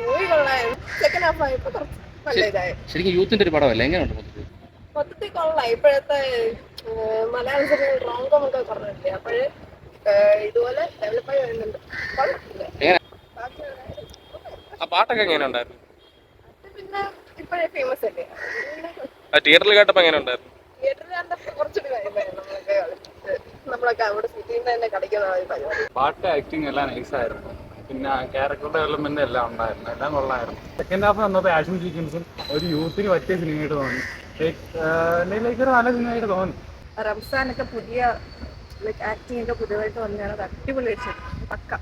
Movie കൊള്ളായിരുന്നു. Second half ആയപ്പോ കുറച്ച് നല്ല ഇതായി. ശരിക്കും യൂത്തിന്റെ ഒരു പടമല്ല, എങ്ങനെയുണ്ട് മൊത്തത്തിൽ? മൊത്തത്തിൽ കൊള്ളാം. ഇപ്പോഴത്തെ മലയാള സിനിമയിൽ റോങ്കം ഒക്കെ പറഞ്ഞില്ലേ, അപ്പോഴ് ഇതുപോലെ ഡെവലപ്പായി വരുന്നുണ്ട്. കുഴപ്പമില്ല. എങ്ങനെ ബാക്കിയുള്ള ആ പാട്ടൊക്കെ എങ്ങനെ ഉണ്ടായിരുന്നു? അത് പിന്നെ ഇപ്പോഴേ ഫേമസ് അല്ലേ, ആ തിയേറ്ററിൽ കേട്ടപ്പോൾ എങ്ങനെ ഉണ്ടായിരുന്നു? തിയേറ്ററിൽ കണ്ടപ്പോൾ കുറച്ചൊരു കാര്യമായിരുന്നു. നമ്മളൊക്കെ അവിടെ സിറ്റിയിൽ നിന്ന് തന്നെ കളിക്കുന്ന ഒരു പരിപാടി. പാട്ട് ആക്ടിങ് എല്ലാം നൈസായിരുന്നു. പിന്നെ ക്യാരക്ടർ ഡെവലപ്മെന്റ് എല്ലാം ഉണ്ടായിരുന്നു, എല്ലാം കൊള്ളായിരുന്നു. സെക്കൻഡ് ഹാഫ് വന്നപ്പോൾ ആക്ഷൻ സീക്വൻസും ഒരു യൂത്തിന് പറ്റിയ സിനിമയായിട്ട് തോന്നി. ലൈക്ക് ഒരു നല്ല സിനിമയായിട്ട് തോന്നി. റംസാനൊക്കെ പുതിയ ആക്ടിങ് ഒക്കെ പുതിയതായിട്ട് വന്നതാണ്. അത് അടിപൊളിയായിട്ട് പക്ക.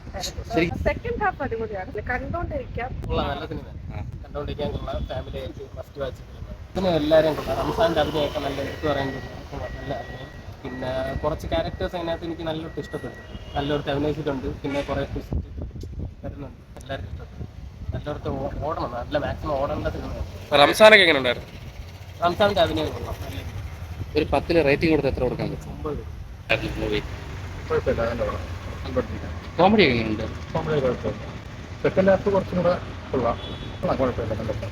സെക്കൻഡ് ഹാഫ് അടിപൊളിയാണ്, കണ്ടോണ്ടിരിക്കാം. നല്ല സിനിമ, കണ്ടോണ്ടിരിക്കാൻ കൊള്ളാം. ഫാമിലി ആയിട്ട് മസ്റ്റ് വാച്ച് സിനിമ. എല്ലാവരും കൊള്ളാം. റംസാൻ്റെ അഭിനയമൊക്കെ നല്ല എടുത്തു പറയുന്നത്, നല്ല അഭിനയം. പിന്നെ കുറച്ച് ക്യാരക്ടേഴ്സ് അതിനകത്ത് എനിക്ക് നല്ലോട്ട് ഇഷ്ടപ്പെട്ടു. നല്ലൊരുത്ത് അഭിനയിച്ചിട്ടുണ്ട്. പിന്നെ കുറേ ട്വിസ്റ്റ് വരുന്നുണ്ട്. എല്ലാവർക്കും ഇഷ്ടപ്പെട്ടു. നല്ലൊരുത്ത് ഓടണം, നല്ല മാക്സിമം ഓടേണ്ട സിനിമയാണ്. റംസാനൊക്കെ എങ്ങനെ ഉണ്ടായിരുന്നു? റംസാൻ്റെ അഭിനയം കൊള്ളാം. ഒരു 10 റേറ്റിംഗ് കൊടുത്ത് എത്ര കൊടുക്കാൻ പറ്റും? 9. മൂവി കുഴപ്പമില്ല, അതിൻ്റെ കൂടെ കോമഡി ഒക്കെ എങ്ങനെയുണ്ട്? കോമഡി കുഴപ്പമില്ല. സെക്കൻഡ് ഹാഫ് കുറച്ചും കൂടെ കൊള്ളാം. കുഴപ്പമില്ല, കണ്ടപ്പോൾ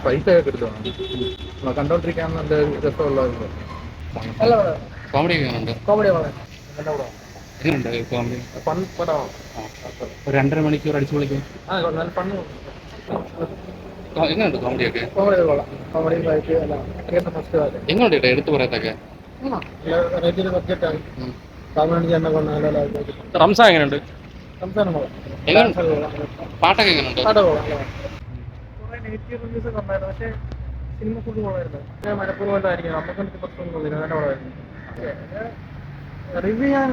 പൈസ ഒക്കെ കിട്ടുന്നു. കണ്ടോണ്ടിരിക്കാൻ നല്ല രസമുള്ള കോമഡി ഒക്കെ എങ്ങനെയുണ്ട്? എങ്ങനെയുണ്ട് കോമഡി? ഫൺ പടമാണ്. ഒരു 2.5 മണിക്കൂർ അടിച്ചു വിളിക്കും. നല്ല ഫണ്ണ്. എങ്ങനെയുണ്ട് കോമഡി ഒക്കെ? കോമഡി കൊള്ളാം. കോമഡി ഫൈറ്റ് എല്ലാം ഫസ്റ്റ് കാര്യം എങ്ങനെയുണ്ട് കേട്ടോ എടുത്തു പറയത്തൊക്കെ? റേറ്റിന് ബഡ്ജറ്റാണ്. കാമണി തന്നെ കൊണ്ട് നല്ല റംസാൻ എങ്ങനെയുണ്ട്? സംസ്ഥാനം കൊള്ളാം. എങ്ങനെയുണ്ട്? പാട്ടൊക്കെ എങ്ങനെയുണ്ട്? പാട്ട് കൊള്ളാം. കുറേ നെഗറ്റീവ് റിവ്യൂസ് ഒക്കെ ഉണ്ടായിരുന്നു, പക്ഷേ സിനിമ ഫുഡ് കൊള്ളായിരുന്നു. മനഃപൂർവ്വമായിട്ടായിരിക്കും, നമുക്കൊന്നും പ്രശ്നമൊന്നും തോന്നില്ല, നല്ല കൊള്ളായിരുന്നു. റിവ്യൂ ഞാൻ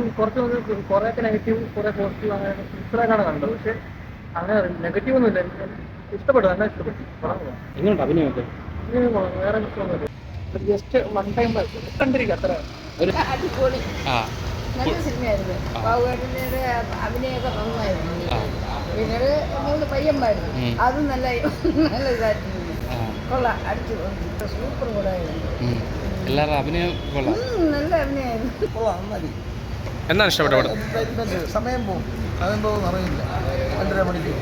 കുറേയൊക്കെ നെഗറ്റീവ്, കുറേ പോസിറ്റീവ്, അങ്ങനെ മിക്സഡായിട്ടാണ് കണ്ടത്. പക്ഷേ അങ്ങനെ നെഗറ്റീവ് ഒന്നുമില്ല. എനിക്ക് ഇഷ്ടപ്പെട്ടു, നല്ല ഇഷ്ടപ്പെട്ടു. എങ്ങനെയുണ്ട് അഭിനയമൊക്കെ? വേറെ പ്രശ്നമൊന്നുമില്ല. ജസ്റ്റ് വൺ ടൈം കണ്ടിരിക്കുക, അത്ര. അടിപൊളി നല്ല സിനിമയായിരുന്നു. ബാബുവേട്ടൻ്റെ അഭിനയമൊക്കെ നന്നായിരുന്നു. പിന്നെ 3 പയ്യന്മാരും അതും നല്ല നല്ല ഇതായിരുന്നു. കൊള്ളാം, അടിച്ചു സൂപ്പർ കൂടായിരുന്നു. എല്ലാവരും അഭിനയം കൊള്ളാം, നല്ല അഭിനയമായിരുന്നു. കൊള്ളാം, മതി. എന്താണ് ഇഷ്ടപ്പെട്ടത്? സമയം പോകും, അതെന്തോന്നും അറിയില്ല. 2.5 മണിക്കൂർ.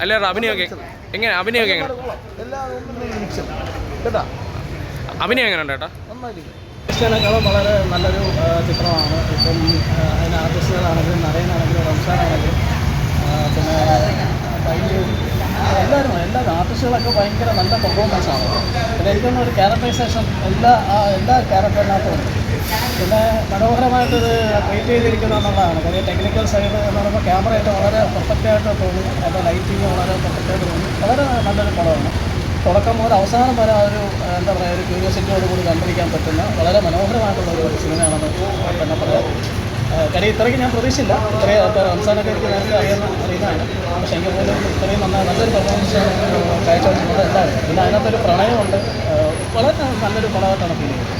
എല്ലാവരും അഭിനയമൊക്കെ എങ്ങനെ? അഭിനയമൊക്കെ എങ്ങനെ? എല്ലാം ഒന്നും മിക്സ് കേട്ടാ. അഭിനയം എങ്ങനെ ഉണ്ട് ചേട്ടാ? നന്നായിരിക്കും. ക്രിസ്ത്യാനേക്കാളും വളരെ നല്ലൊരു ചിത്രമാണ്. ഇപ്പം അതിന് ആർട്ടിസ്റ്റുകളാണെങ്കിലും നടനാണെങ്കിലും റംസാനാണെങ്കിലും പിന്നെ എല്ലാവരും ആർട്ടിസ്റ്റുകളൊക്കെ ഭയങ്കര നല്ല പെർഫോമൻസാണ്. പിന്നെ എനിക്കൊന്നും ഒരു ക്യാരക്ടറൈസേഷൻ എല്ലാ ക്യാരക്ടറിനകത്തും ഉണ്ട്. പിന്നെ മനോഹരമായിട്ടത് ട്രീറ്റ് ചെയ്തിരിക്കുന്നു എന്നുള്ളതാണ്. കാര്യം ടെക്നിക്കൽ സൈഡ് എന്ന് പറയുമ്പോൾ ക്യാമറയൊക്കെ വളരെ പെർഫെക്റ്റായിട്ട് തോന്നി. അതിൻ്റെ ലൈറ്റിങ് വളരെ പെർഫെക്റ്റായിട്ട് തോന്നി. വളരെ നല്ലൊരു പടമാണ്. തുടക്കം മുതൽ അവസാനം വരെ ഒരു എന്താ പറയുക, ഒരു ക്യൂരിയോസിറ്റിയോടുകൂടി കണ്ടിരിക്കാൻ പറ്റുന്ന വളരെ മനോഹരമായിട്ടുള്ള ഒരു സിനിമയാണെന്ന് തന്നെ പറയാം. കാര്യം ഇത്രയ്ക്ക് ഞാൻ പ്രതീക്ഷിച്ചില്ല. റംസാനൊക്കെ എനിക്ക് നേരത്തെ അറിയുന്നതാണ്. പക്ഷേ എങ്കിൽ പോലും ഇത്രയും നല്ലൊരു പെർഫോമൻസ് കാഴ്ചവെച്ചിട്ടുള്ളത് എല്ലാവരും. പിന്നെ അതിനകത്തൊരു പ്രണയമുണ്ട്. വളരെ നല്ലൊരു പടമായിട്ടാണ് ഫീൽ ചെയ്യുന്നത്.